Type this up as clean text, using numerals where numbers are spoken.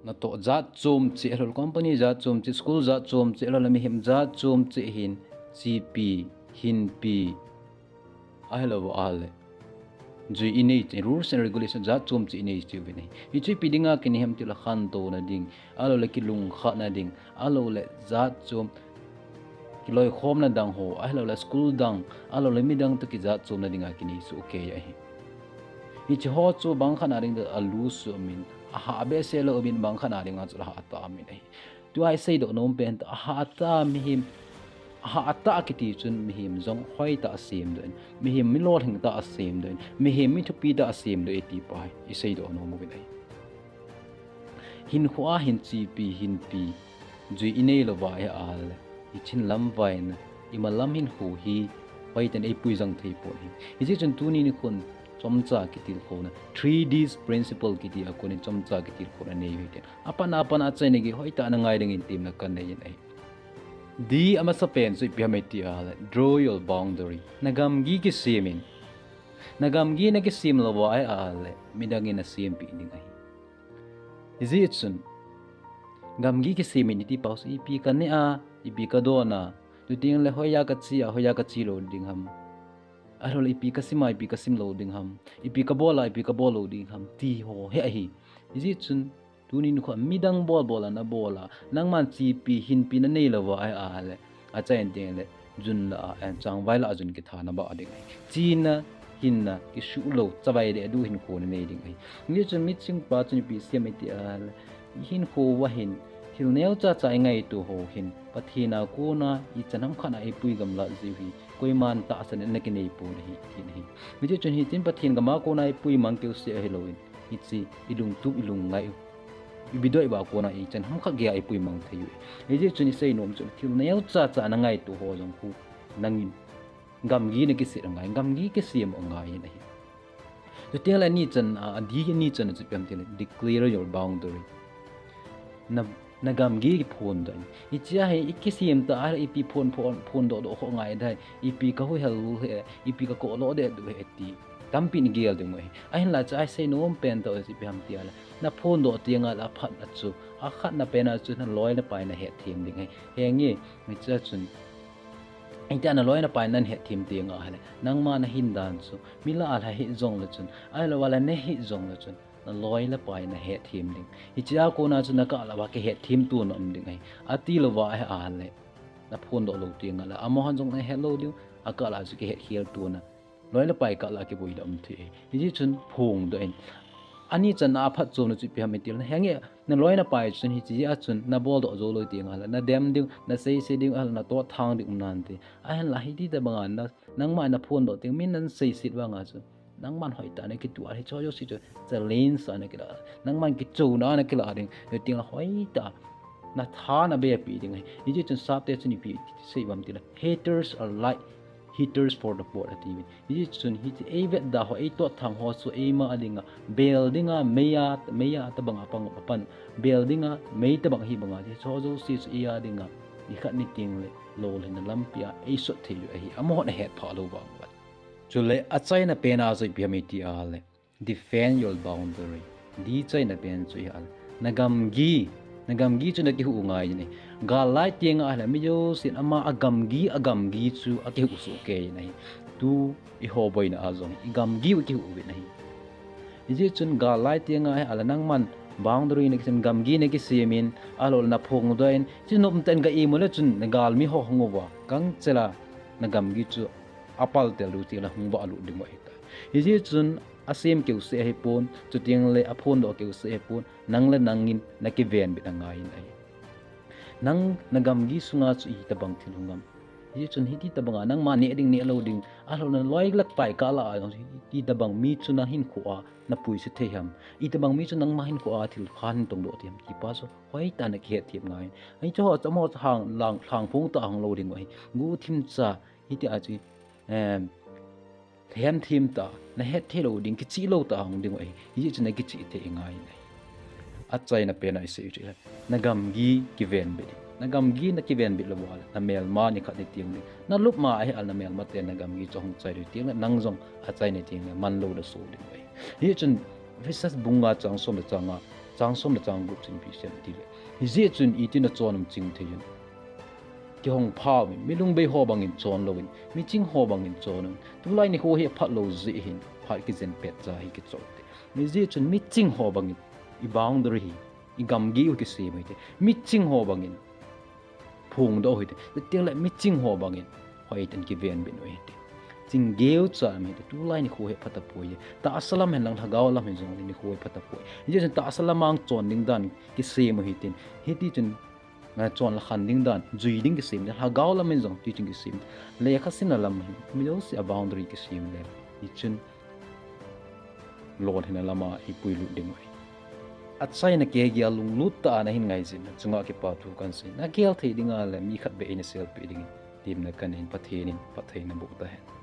na to za chom che hol company za chom che school za chom che lo mi hem za chom che hin cp hin pi ai lo ale jui inate rules and regulations za chom che inate chu bi nei hi chui pi dinga kin hem ti la khan to na ding alo le ki lung kha na ding alo le za chom ki loi khom na dang ho ai lo la school dang alo le mi dang to ki za chom na dinga kini su okay ya hi hi chi ho chu bang khana ring da alu su min a ha be se lo bin bang khana ring a chu ha ta min ai tu ai sei do nom pen ta ha ta mi him ha ta ki ti chun mi him zong hoi ta sim do mi him mi lo thing ta sim do mi him mi thu pi ta sim do ti pai i sei do nom bin ai hin khwa hin chi pi hin pi jui inei lo wa ya al i chin lam vai na i ma lam hin hu hi hoi ten ei pui jang thei po hi i ji chun tu ni ni khun chomcha kitil khona 3Ds principle kiti akone chomcha kitil khona nei hiten apana apana chaine gi hoita na ngai ring in tim na kan nei ai di ama sa pen so ipyameti ala draw your boundary nagam gi ki simin nagam gi na ki sim lo ai ale midangin na sim pi ding ai is it sun gam gi ki simin ti paus ipi kan ne a ipi ka do na tu ting le hoya ka chi lo ding ham arol ipi ka sim loading ham ipi ka bola loading ham ti ho he hi izi chun tunin kho midang bola na bola nangman chi pi hin pi na nei lawa ai a le a chain ding le jun la an chang vai la jun ki thana ba ding ai chi na hin na ki shu lo chawai de du hin ko nei ding ai ni chun mit sing pa chun pi siam ti a hin ko wa hin thil neu cha ngai tu ho hin pathina ko na I chanam khana ai pui gam la jiwi koi man ta san na ki nei pu hi hin hi mi je chun hi tin pathin gama ko na ai pui mang ke se heloin itsi ilung tu ilung ngai I bidoi ba ko na I chan ham kha ge ai pui mang thei mi je chun sei nom chun thil neu cha na ngai tu ho jong ku nangin gam gi na ki se ngai gam gi ke siam ngai nei to tell ani chan di ni chan chu pem tel declare your boundary na gam gi phone da I chia he ikisiam ta ar ipi phone do ho ngai dai ipi ka hu hel he ipi ka ko lo de du he ti tampin gel de moi ai la cha sei nom pen to si pam ti ala na phone do tianga la phat na chu a khat na pen a chu na loi na pai na he thim ding he ngi mi cha chun ai ta na loi na pai nan he thim tianga hale nang ma na hin dan chu mi la al hi zong la chun ai la wala ne hi zong la chun na loi la pai na he thim ding I chia ko na chu na ka la wa ke he thim tu no ding ai ati lo wa ai a le na phone do lo tianga la amo han jong na hello diu a ka la chu ke he hial tu na loi la pai ka la ke boi dam thi I ji chun phung do en ani chan a phat chom na chu pi ha metil na hange na loi na pai chun hi chi a chun na bol do zo lo tianga la na dem ding na sei ding al na to thang ding nan ti a han la hi ti da banga na nang ma na phone do ting min nan sei sit wa nga chu nang man hoi ta ne ki tu a he cho yo si cha len sa ne ki la nang man ki chou na ne ki la ding ting la hoi ta na tha na be pi ding ai I ji chun sap te chun pi sei bam ti la haters are like heaters for the board at even I chun hi e vet da ho e to thang ho su e ma adinga buildinga meya ta banga pang pan buildinga mei ta bang hi banga ji cho zo si e adinga I khat ni ting le lo le na lampia e so thelu hi amo na het pha lo ba chule a chaina pena zo biamiti ale defend your boundary di chaina pen chu al nagam gi chu na ki hu ngai ni ga lai tiang a la mi yo sin ama agam gi chu a ki hu su ke nei tu I ho boi na azong I gam gi ki hu we nei I ji chun ga lai tiang a ala nang man boundary ne kin gam gi ne ki simin alol na phong doin chi nom ten ga I mo le chun na gal mi ho hongowa kang chela na gam gi chu apal tel ru ti la hungba alu ding mo ita I ji chun asim ke se he pon chu tiang le a phone do ke se he pon nang le nangin na ki ven bi na ngai nei nang nagam gi sunga chu I ta bang thin hungam ji chun hi ti ta banga nang ma ne ding ne loading a lo na loi lak pai ka la ti ta bang mi chu na hin kho a na pui se the ham I ta bang mi chu nang ma hin kho a thil khan tong do tiam ki pa so hoi ta na khe thiam ngai ai cho chamo hang lang thang phung ta hang loading mai gu thim cha hi ti a chi hem thim ta na het the loading ki chi lo ta hang ding ai hi chu na ki chi the ngai nei a chai na pe na se chi na gam gi ki ven be na gam gi na ki ven bit lo wal na mel ma ni khat ni tiang ni na lup ma ai al na mel ma te na gam gi chong chai ri tiang nang jong a chai ni tiang man lo da so ding ai hi chun visas bunga chang som da changa chang som la chang group chin pi sem ti le hi je chun itin a chonam ching theyun ki hong pha mi lung be ho bangin chon lovin mi ching ho bangin chonam tulai ni ho he phat lo zi hin phat ki zen pet cha hi ki chote mi je chun mi ching ho bangin I boundary hi I gam gi ki se mai te mi ching ho bangin phung do hoite te la mi ching ho bangin hoi ten ki ven bin oi te ching geu cha mai te tulai ni ho he phata poi ta asalam hen lang thagaw lam hen jong ni ho phata poi je chun ta asalamang chon ding dan ki se mo hi tin he ti chun nga chon la khan ding dan zui ding ki sim ha gaw la men jong ti ching ki sim le kha sin lam mi lo si a boundary ki sim le I chun lord hina lama I puilu ding oi at sai na ke gya lung lut ta na hin ngai jin chunga ki pa thu kan sin na gel thei dinga le mi khat be in self be ding tim na kan in pathin na bu ta hen